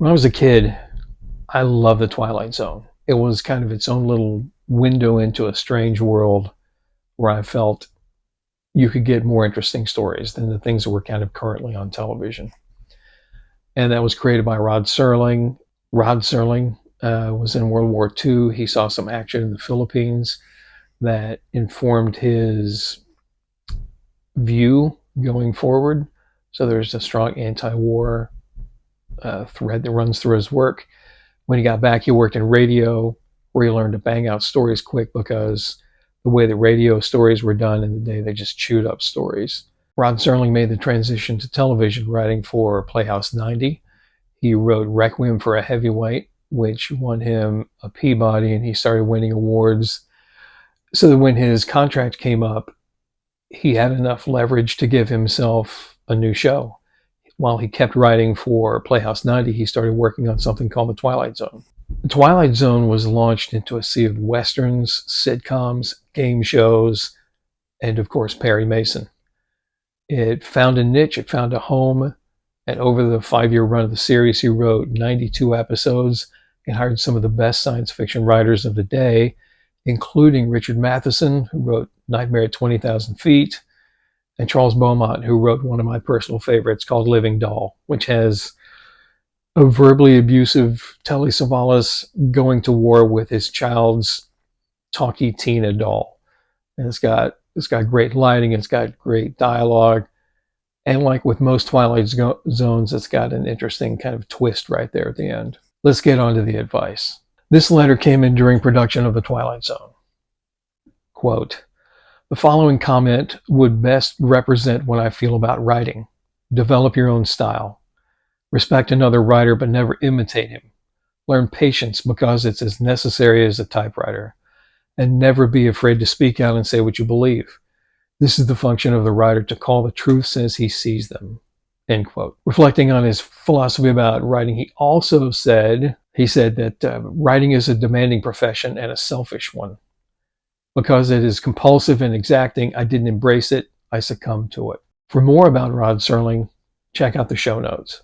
When I was a kid, I loved the Twilight Zone. It was kind of its own little window into a strange world where I felt you could get more interesting stories than the things that were kind of currently on television. And that was created by Rod Serling. Rod Serling was in World War II. He saw some action in the Philippines that informed his view going forward. So there's a strong anti-war thread that runs through his work. When he got back, he worked in radio, where he learned to bang out stories quick because the way the radio stories were done in the day, they just chewed up stories. Rod Serling made the transition to television, writing for Playhouse 90. He wrote Requiem for a Heavyweight, which won him a Peabody, and he started winning awards. So that when his contract came up, he had enough leverage to give himself a new show. While he kept writing for Playhouse 90, he started working on something called The Twilight Zone. The Twilight Zone was launched into a sea of westerns, sitcoms, game shows, and of course, Perry Mason. It found a niche, it found a home, and over the 5-year run of the series, he wrote 92 episodes and hired some of the best science fiction writers of the day, including Richard Matheson, who wrote Nightmare at 20,000 Feet, and Charles Beaumont, who wrote one of my personal favorites called Living Doll, which has a verbally abusive Telly Savalas going to war with his child's talky Tina doll. And it's got great lighting, it's got great dialogue, and like with most Twilight Zones, it's got an interesting kind of twist right there at the end. Let's get on to the advice. This letter came in during production of The Twilight Zone. Quote, "The following comment would best represent what I feel about writing. Develop your own style. Respect another writer, but never imitate him. Learn patience because it's as necessary as a typewriter. And never be afraid to speak out and say what you believe. This is the function of the writer, to call the truths as he sees them." End quote. Reflecting on his philosophy about writing, he also said that writing is a demanding profession and a selfish one. Because it is compulsive and exacting, I didn't embrace it, I succumbed to it. For more about Rod Serling, check out the show notes.